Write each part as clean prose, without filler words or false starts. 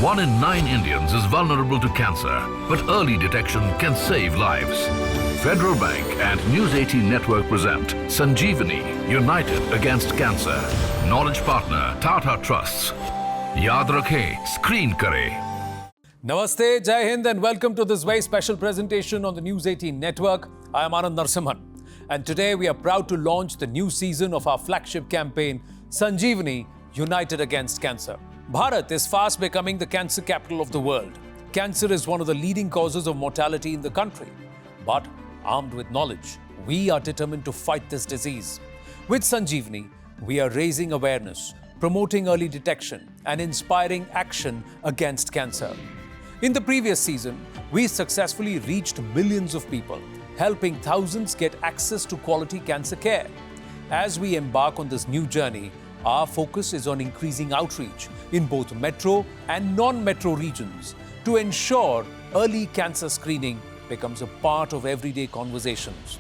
1 in 9 Indians is vulnerable to cancer, but early detection can save lives. Federal Bank and News 18 Network present Sanjeevani, United Against Cancer. Knowledge partner Tata Trusts. Yaad rakhe, screen kare. Namaste, Jai Hind, and welcome to this very special presentation on the News 18 Network. I am Anand Narsimhan, and today we are proud to launch the new season of our flagship campaign, Sanjeevani, United Against Cancer. Bharat is fast becoming the cancer capital of the world. Cancer is one of the leading causes of mortality in the country. But armed with knowledge, we are determined to fight this disease. With Sanjeevani, we are raising awareness, promoting early detection, and inspiring action against cancer. In the previous season, we successfully reached millions of people, helping thousands get access to quality cancer care. As we embark on this new journey, our focus is on increasing outreach in both metro and non-metro regions to ensure early cancer screening becomes a part of everyday conversations.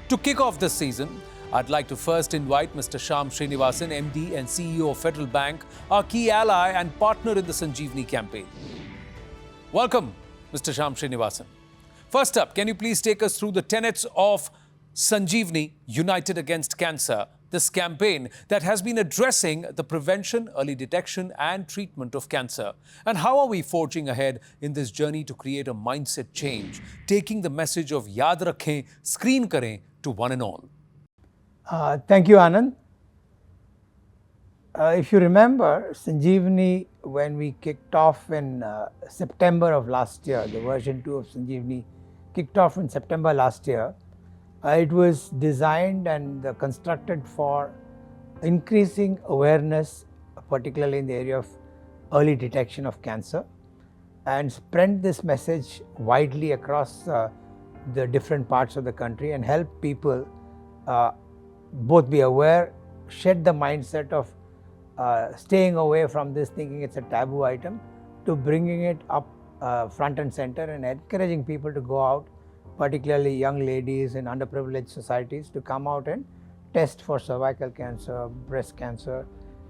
To kick off this season, I'd like to first invite Mr. Shyam Srinivasan, MD and CEO of Federal Bank, our key ally and partner in the Sanjeevani campaign. Welcome, Mr. Shyam Srinivasan. First up, can you please take us through the tenets of Sanjeevani, United Against Cancer, this campaign that has been addressing the prevention, early detection and treatment of cancer? And how are we forging ahead in this journey to create a mindset change, taking the message of Yaad rakhe, screen kare to one and all? Thank you, Anand. If you remember, Sanjeevani, when we kicked off in September of last year, the version 2 of Sanjeevani kicked off in September last year. It was designed and constructed for increasing awareness, particularly in the area of early detection of cancer, and spread this message widely across the different parts of the country and help people both be aware, shed the mindset of staying away from this, thinking it's a taboo item, to bringing it up front and center and encouraging people to go out, particularly young ladies in underprivileged societies, to come out and test for cervical cancer, breast cancer,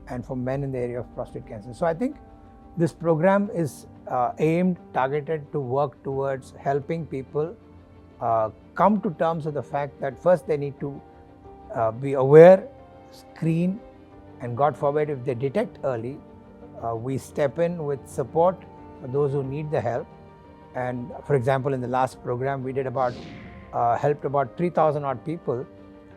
and for men in the area of prostate cancer. So I think this program is aimed, targeted to work towards helping people come to terms with the fact that first they need to be aware, screen, and God forbid if they detect early, we step in with support for those who need the help. And for example, in the last program, we did helped about 3,000 odd people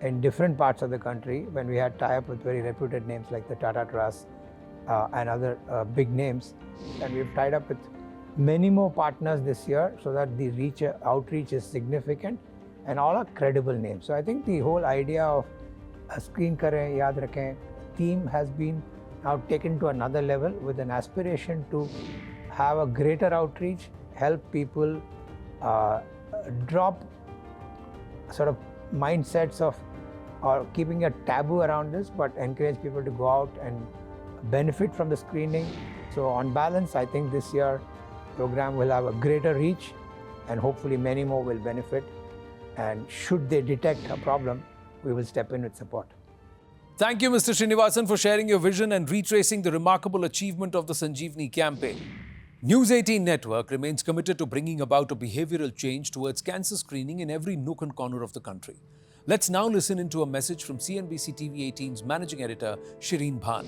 in different parts of the country when we had tie-up with very reputed names like the Tata Trust and other big names. And we've tied up with many more partners this year so that the outreach is significant and all are credible names. So I think the whole idea of screen kare, yaad rakhe theme has been now taken to another level with an aspiration to have a greater outreach, help people drop sort of mindsets of or keeping a taboo around this, but encourage people to go out and benefit from the screening. So on balance, I think this year program will have a greater reach and hopefully many more will benefit. And should they detect a problem, we will step in with support. Thank you, Mr. Srinivasan, for sharing your vision and retracing the remarkable achievement of the Sanjeevani campaign. News 18 Network remains committed to bringing about a behavioral change towards cancer screening in every nook and corner of the country. Let's now listen into a message from CNBC TV 18's Managing Editor, Shireen Bhan.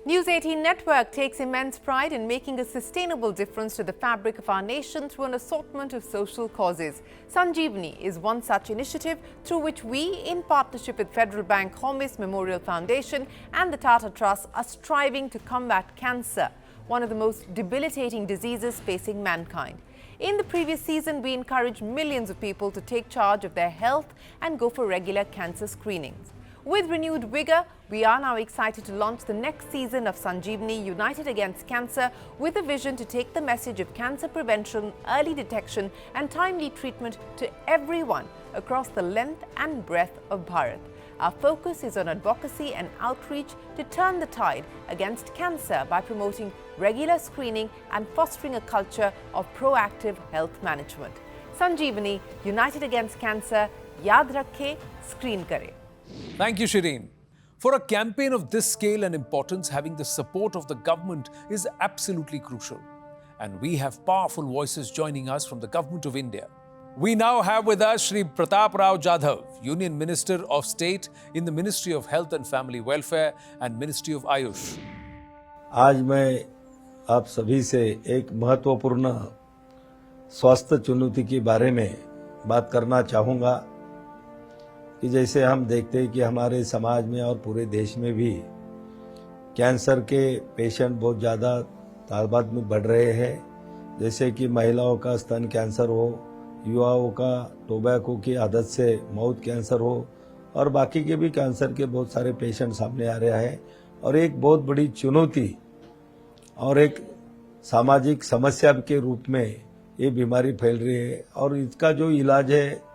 News 18 Network takes immense pride in making a sustainable difference to the fabric of our nation through an assortment of social causes. Sanjeevani is one such initiative through which we, in partnership with Federal Bank Homis Memorial Foundation and the Tata Trust, are striving to combat cancer, one of the most debilitating diseases facing mankind. In the previous season, we encouraged millions of people to take charge of their health and go for regular cancer screenings. With renewed vigour, we are now excited to launch the next season of Sanjeevani, United Against Cancer, with a vision to take the message of cancer prevention, early detection and timely treatment to everyone across the length and breadth of Bharat. Our focus is on advocacy and outreach to turn the tide against cancer by promoting regular screening and fostering a culture of proactive health management. Sanjeevani, United Against Cancer, yaad rakhe, screen kare. Thank you, Shireen. For a campaign of this scale and importance, having the support of the government is absolutely crucial. And we have powerful voices joining us from the Government of India. We now have with us Shri Pratap Rao Jadhav, Union Minister of State in the Ministry of Health and Family Welfare and Ministry of Ayush. आज मैं आप सभी से एक महत्वपूर्ण स्वास्थ्य चुनौती के बारे में बात करना चाहूँगा कि जैसे हम देखते हैं कि हमारे समाज में और पूरे देश में भी कैंसर के पेशेंट बहुत ज़्यादा तादाद में बढ़ रहे हैं। जैसे कि महिलाओं का स्तन कैंसर हो, युवाओं का टोबैको की आदत से माउथ कैंसर हो और बाकी के भी कैंसर के बहुत सारे पेशेंट सामने आ रहे हैं और एक बहुत बड़ी चुनौती और एक सामाजिक समस्या के रूप में ये बीमारी फैल रही है। और इसका जो इलाज है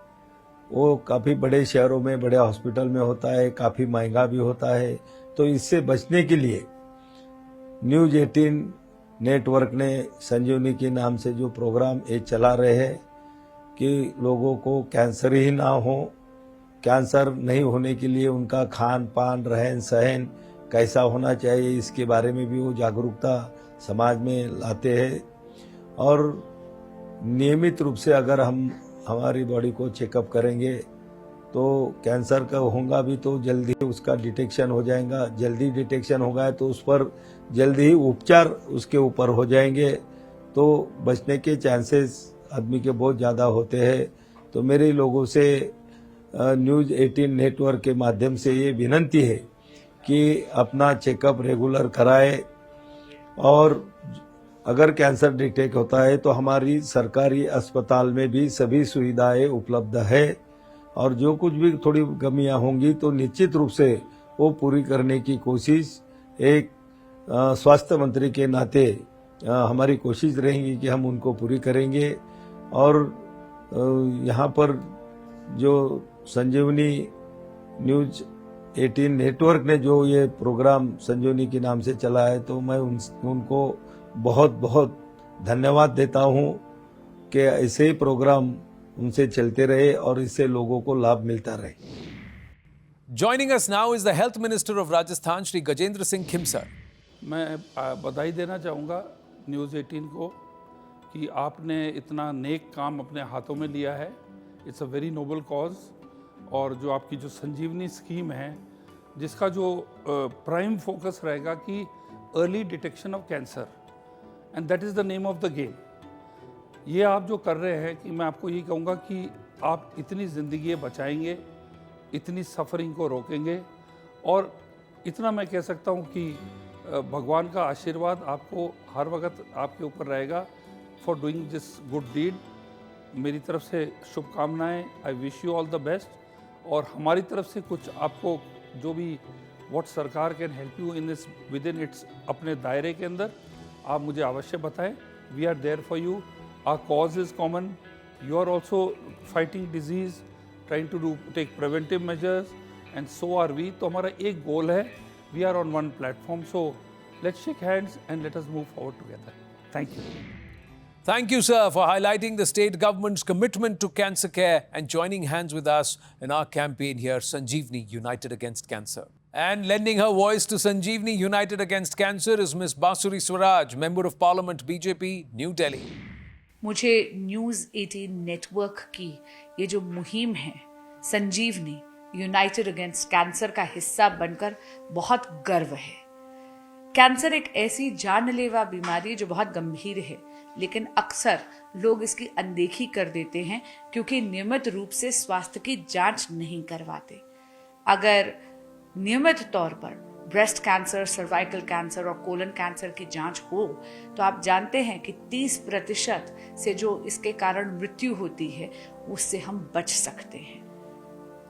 वो काफ़ी बड़े शहरों में बड़े हॉस्पिटल में होता है, काफ़ी महंगा भी होता है। तो इससे बचने के लिए न्यूज़ 18 नेटवर्क ने संजीवनी के नाम से जो प्रोग्राम ये चला रहे हैं कि लोगों को कैंसर ही ना हो, कैंसर नहीं होने के लिए उनका खान पान रहन सहन कैसा होना चाहिए, इसके बारे में भी वो जागरूकता समाज में लाते हैं। और नियमित रूप से अगर हम हमारी बॉडी को चेकअप करेंगे तो कैंसर का होगा भी तो जल्दी उसका डिटेक्शन हो जाएगा, जल्दी डिटेक्शन होगा तो उस पर जल्दी ही उपचार उसके ऊपर हो जाएंगे, तो बचने के चांसेस आदमी के बहुत ज़्यादा होते हैं। तो मेरे लोगों से न्यूज़ 18 नेटवर्क के माध्यम से ये विनती है कि अपना चेकअप रेगुलर कराए और अगर कैंसर डिटेक्ट होता है तो हमारी सरकारी अस्पताल में भी सभी सुविधाएं उपलब्ध है और जो कुछ भी थोड़ी कमियां होंगी तो निश्चित रूप से वो पूरी करने की कोशिश एक स्वास्थ्य मंत्री के नाते हमारी कोशिश रहेगी कि हम उनको पूरी करेंगे। और यहाँ पर जो संजीवनी न्यूज़ 18 नेटवर्क ने जो ये प्रोग्राम संजीवनी के नाम से चला है तो मैं उनको बहुत बहुत धन्यवाद देता हूँ कि ऐसे ही प्रोग्राम उनसे चलते रहे और इससे लोगों को लाभ मिलता रहे। Joining us now is the Health Minister of Rajasthan, Shri Gajendra Singh Khimsar. मैं बधाई देना चाहूँगा न्यूज़ 18 को कि आपने इतना नेक काम अपने हाथों में लिया है। It's a very noble cause. और जो आपकी जो संजीवनी स्कीम है जिसका जो प्राइम फोकस रहेगा कि early detection of cancer and that is the name of the game. ये आप जो कर रहे हैं कि मैं आपको ये कहूँगा कि आप इतनी ज़िंदगी बचाएंगे, इतनी सफरिंग को रोकेंगे और इतना मैं कह सकता हूँ कि भगवान का आशीर्वाद आपको हर वक्त आपके ऊपर रहेगा for doing this good deed. मेरी तरफ से शुभकामनाएं। I wish you all the best. और हमारी तरफ से कुछ आपको जो भी व्हाट सरकार can help you in this within its अपने दायरे के अंदर आप मुझे अवश्य बताएं। We are there for you. Our cause is common. You are also fighting disease, trying to do take preventive measures and so are we. तो हमारा एक गोल है, we are on one platform. So let's shake hands and let us move forward together. Thank you. Thank you, sir, for highlighting the state government's commitment to cancer care and joining hands with us in our campaign here, Sanjeevani United Against Cancer. And lending her voice to Sanjeevani United Against Cancer is Ms. Basuri Swaraj, Member of Parliament, BJP, New Delhi. मुझे news 18 network की ये जो मुहिम है संजीवनी United against cancer का हिस्सा बनकर बहुत गर्व है। कैंसर एक ऐसी जानलेवा बीमारी जो बहुत गंभीर है, लेकिन अक्सर लोग इसकी अनदेखी कर देते हैं क्योंकि नियमित रूप से स्वास्थ्य की जांच नहीं करवाते। अगर नियमित तौर पर ब्रेस्ट कैंसर, सर्वाइकल कैंसर और कोलन कैंसर की जांच हो तो आप जानते हैं कि 30% से जो इसके कारण मृत्यु होती है उससे हम बच सकते हैं।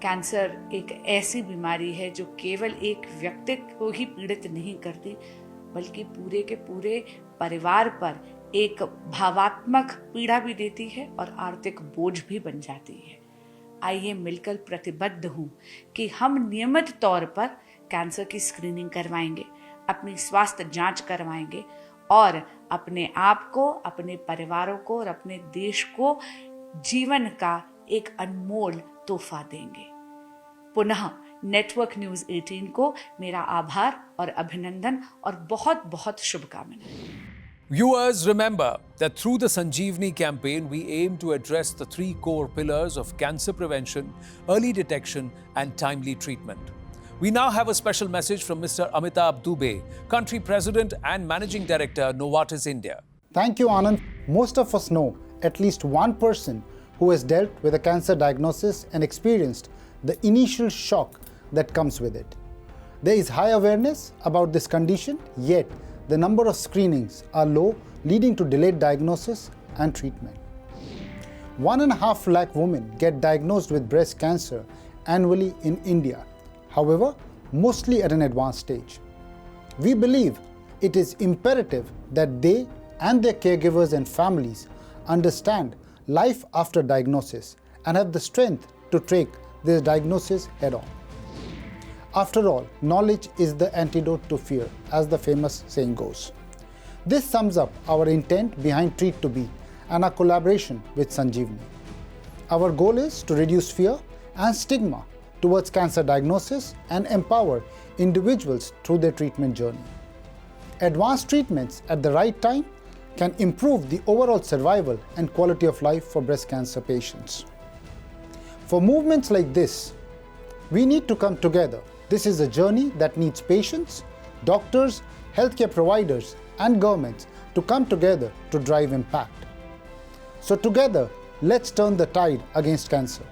कैंसर एक ऐसी बीमारी है जो केवल एक व्यक्ति को ही पीड़ित नहीं करती बल्कि पूरे के पूरे परिवार पर एक भावात्मक पीड़ा भी देती है और आर्थिक बोझ भी बन जाती है। आइए मिलकर प्रतिबद्ध हूँ कि हम नियमित तौर पर कैंसर की स्क्रीनिंग करवाएंगे, अपनी स्वास्थ्य जांच करवाएंगे और अपने आप को, अपने परिवारों को और अपने देश को जीवन का एक अनमोल तोहफा देंगे। पुनः नेटवर्क न्यूज़ 18 को मेरा आभार और अभिनंदन और बहुत बहुत शुभकामनाएं। Viewers, remember that through the Sanjeevani campaign, we aim to address the three core pillars of cancer prevention, early detection, and timely treatment. We now have a special message from Mr. Amitabh Dubey, Country President and Managing Director, Novartis India. Thank you, Anand. Most of us know at least one person who has dealt with a cancer diagnosis and experienced the initial shock that comes with it. There is high awareness about this condition, yet the number of screenings are low, leading to delayed diagnosis and treatment. 1.5 lakh women get diagnosed with breast cancer annually in India, however, mostly at an advanced stage. We believe it is imperative that they and their caregivers and families understand life after diagnosis and have the strength to take this diagnosis head on. After all, knowledge is the antidote to fear, as the famous saying goes. This sums up our intent behind Treat to Be and our collaboration with Sanjeevani. Our goal is to reduce fear and stigma towards cancer diagnosis and empower individuals through their treatment journey. Advanced treatments at the right time can improve the overall survival and quality of life for breast cancer patients. For movements like this, we need to come together. This is a journey that needs patients, doctors, healthcare providers, and governments to come together to drive impact. So together, let's turn the tide against cancer.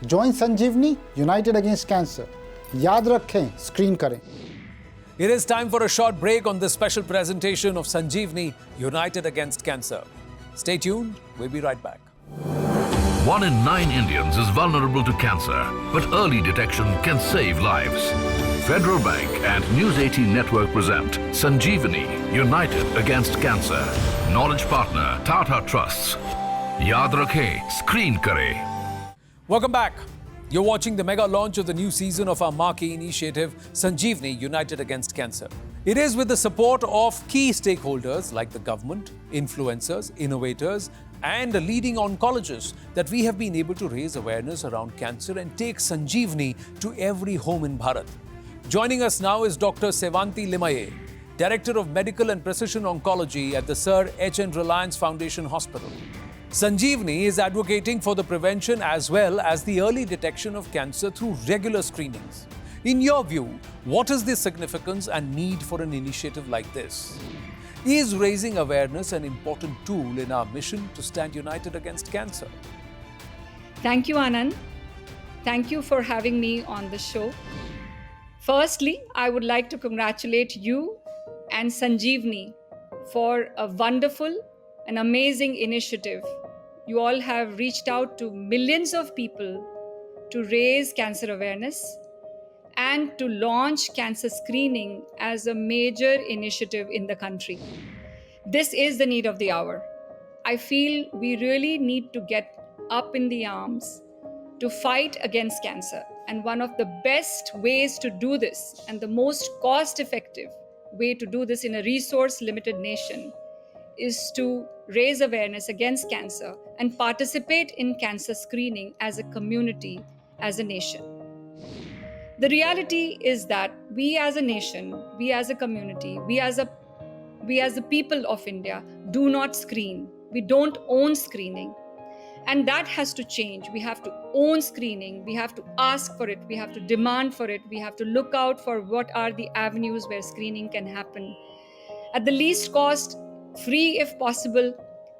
Join Sanjeevani, United Against Cancer. Yaad rakhein, screen kare. It is time for a short break on this special presentation of Sanjeevani, United Against Cancer. Stay tuned, we'll be right back. 1 in 9 Indians is vulnerable to cancer, but early detection can save lives. Federal Bank and News 18 Network present Sanjeevani, United Against Cancer. Knowledge partner Tata Trusts. Yaad rakhe, screen kare. Welcome back. You're watching the mega launch of the new season of our marquee initiative, Sanjeevani, United Against Cancer. It is with the support of key stakeholders like the government, influencers, innovators, and leading oncologists that we have been able to raise awareness around cancer and take Sanjeevani to every home in Bharat. Joining us now is Dr. Sevanti Limaye, Director of Medical and Precision Oncology at the Sir H.N. Reliance Foundation Hospital. Sanjeevani is advocating for the prevention as well as the early detection of cancer through regular screenings. In your view, what is the significance and need for an initiative like this? Is raising awareness an important tool in our mission to stand united against cancer? Thank you, Anand. Thank you for having me on the show. Firstly, I would like to congratulate you and Sanjeevani for a wonderful and amazing initiative. You all have reached out to millions of people to raise cancer awareness and to launch cancer screening as a major initiative in the country. This is the need of the hour. I feel we really need to get up in the arms to fight against cancer. And one of the best ways to do this, and the most cost-effective way to do this in a resource-limited nation, is to raise awareness against cancer and participate in cancer screening as a community, as a nation. The reality is that we as a nation, we as a community, we as the people of India do not screen. We don't own screening. And that has to change. We have to own screening. We have to ask for it. We have to demand for it. We have to look out for what are the avenues where screening can happen. At the least cost, free if possible,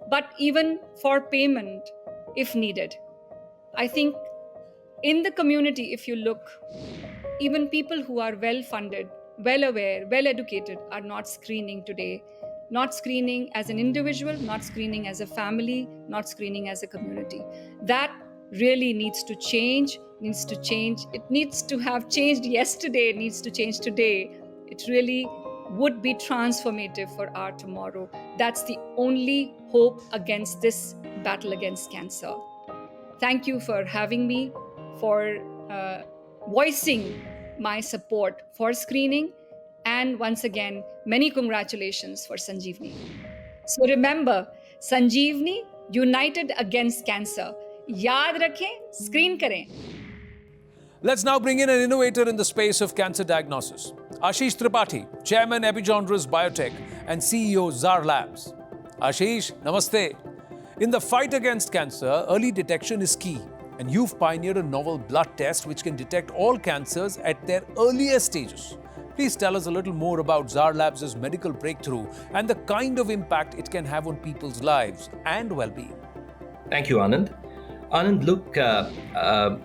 but even for payment if needed. I think in the community, if you look, even people who are well-funded, well-aware, well-educated are not screening today. Not screening as an individual, not screening as a family, not screening as a community. That really needs to change, It needs to have changed yesterday, it needs to change today. It really would be transformative for our tomorrow. That's the only hope against this battle against cancer. Thank you for having me, for voicing my support for screening. And once again, many congratulations for Sanjeevani. So remember, Sanjeevani, United Against Cancer. Yaad rakhein, screen kare. Let's now bring in an innovator in the space of cancer diagnosis. Ashish Tripathi, Chairman Epigenres Biotech and CEO Zar Labs. Ashish, namaste. In the fight against cancer, early detection is key. And you've pioneered a novel blood test which can detect all cancers at their earliest stages. Please tell us a little more about Zar Labs' medical breakthrough and the kind of impact it can have on people's lives and well-being. Thank you, Anand. Anand, look,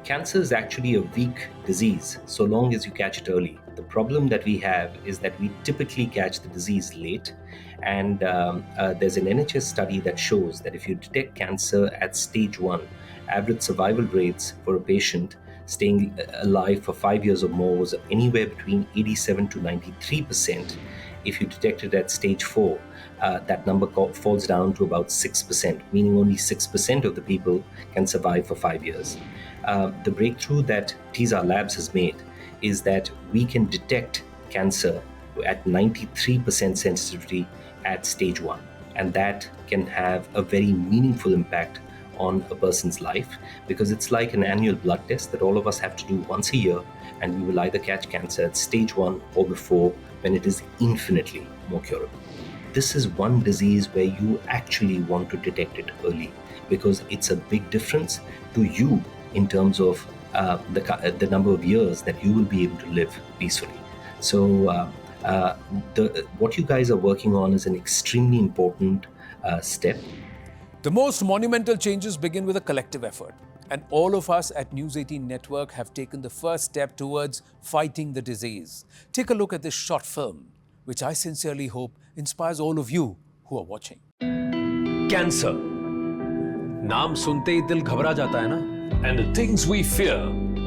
cancer is actually a weak disease so long as you catch it early. The problem that we have is that we typically catch the disease late. And there's an NHS study that shows that if you detect cancer at stage 1, average survival rates for a patient staying alive for 5 years or more was anywhere between 87 to 93%. If you detect it at stage 4, that number falls down to about 6%, meaning only 6% of the people can survive for 5 years. The breakthrough that Zar Labs has made is that we can detect cancer at 93% sensitivity at stage 1, and that can have a very meaningful impact on a person's life, because it's like an annual blood test that all of us have to do once a year, and we will either catch cancer at stage 1 or before, when it is infinitely more curable. This is one disease where you actually want to detect it early, because it's a big difference to you in terms of the number of years that you will be able to live peacefully. So what you guys are working on is an extremely important step. The most monumental changes begin with a collective effort. And all of us at News 18 Network have taken the first step towards fighting the disease. Take a look at this short film, which I sincerely hope inspires all of you who are watching. Cancer. नाम सुनते ही दिल घबरा जाता है ना? And the things we fear.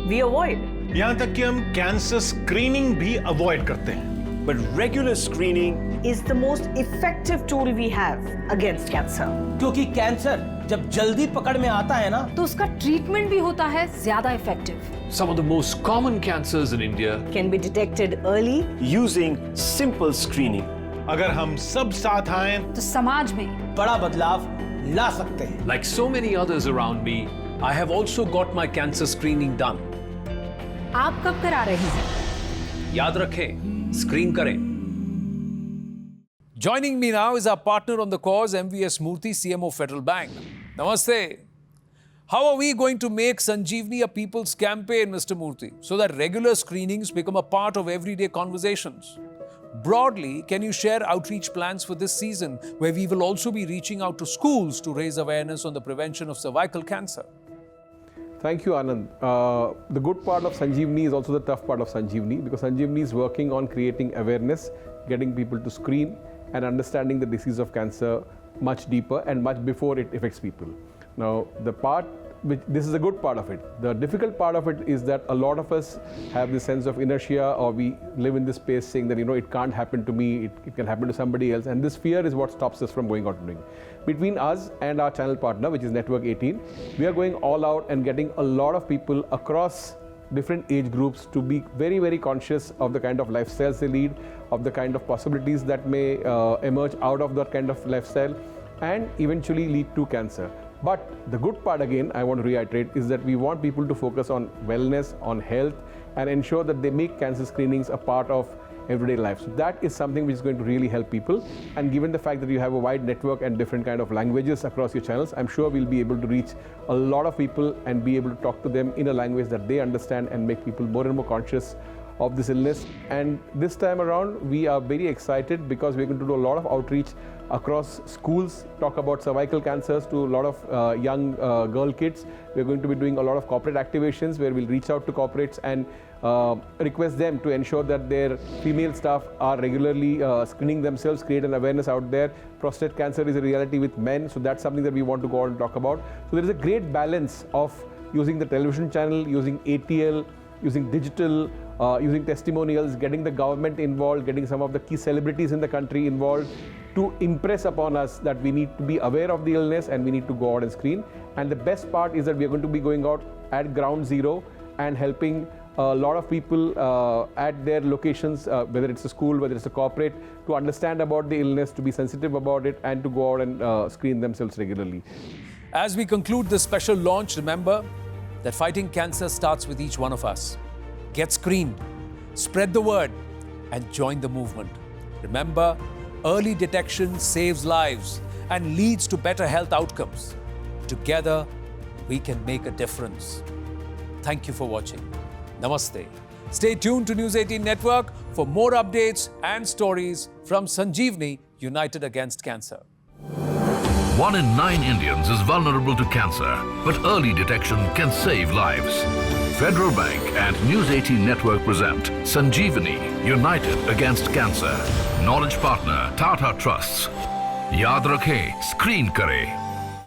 We avoid. यहाँ तक कि हम कैंसर स्क्रीनिंग भी अवॉइड करते हैं. But regular screening is the most effective tool we have against cancer. क्योंकि कैंसर जब जल्दी पकड़ में आता है ना, तो उसका ट्रीटमेंट भी होता है ज्यादा effective. Some of the most common cancers in India can be detected early using simple screening. अगर हम सब साथ आएं, तो समाज में बड़ा बदलाव ला सकते हैं. Like so many others around me, I have also got my cancer screening done. आप कब करा रहे हैं? याद रखें, स्क्रीन करें. Joining me now is our partner on the cause, MVS Murthy, CMO Federal Bank. Namaste. How are we going to make Sanjeevani a people's campaign, Mr. Murthy, so that regular screenings become a part of everyday conversations? Broadly, can you share outreach plans for this season, where we will also be reaching out to schools to raise awareness on the prevention of cervical cancer? Thank you, Anand. The good part of Sanjeevani is also the tough part of Sanjeevani, because Sanjeevani is working on creating awareness, getting people to screen and understanding the disease of cancer much deeper and much before it affects people. Now, this is a good part of it. The difficult part of it is that a lot of us have this sense of inertia, or we live in this space saying that, it can't happen to me, it can happen to somebody else. And this fear is what stops us from going out and doing. Between us and our channel partner, which is Network 18, we are going all out and getting a lot of people across different age groups to be very, very conscious of the kind of lifestyles they lead, of the kind of possibilities that may emerge out of that kind of lifestyle, and eventually lead to cancer. But the good part, again, I want to reiterate, is that we want people to focus on wellness, on health, and ensure that they make cancer screenings a part of everyday life. So that is something which is going to really help people. And given the fact that you have a wide network and different kind of languages across your channels, I'm sure we'll be able to reach a lot of people and be able to talk to them in a language that they understand and make people more and more conscious of this illness. And this time around, we are very excited because we're going to do a lot of outreach across schools, talk about cervical cancers to a lot of young girl kids. We're going to be doing a lot of corporate activations where we'll reach out to corporates and request them to ensure that their female staff are regularly screening themselves, create an awareness out there. Prostate cancer is a reality with men, so that's something that we want to go out and talk about. So there is a great balance of using the television channel, using ATL, using digital, using testimonials, getting the government involved, getting some of the key celebrities in the country involved to impress upon us that we need to be aware of the illness and we need to go out and screen. And the best part is that we are going to be going out at ground zero and helping a lot of people at their locations, whether it's a school, whether it's a corporate, to understand about the illness, to be sensitive about it, and to go out and screen themselves regularly. As we conclude this special launch, remember, that fighting cancer starts with each one of us. Get screened, spread the word, and join the movement. Remember, early detection saves lives and leads to better health outcomes. Together, we can make a difference. Thank you for watching. Namaste. Stay tuned to News 18 Network for more updates and stories from Sanjeevani, United Against Cancer. 1 in 9 Indians is vulnerable to cancer, but early detection can save lives. Federal Bank and News 18 Network present Sanjeevani, United Against Cancer. Knowledge partner Tata Trusts. याद रखें, screen करें.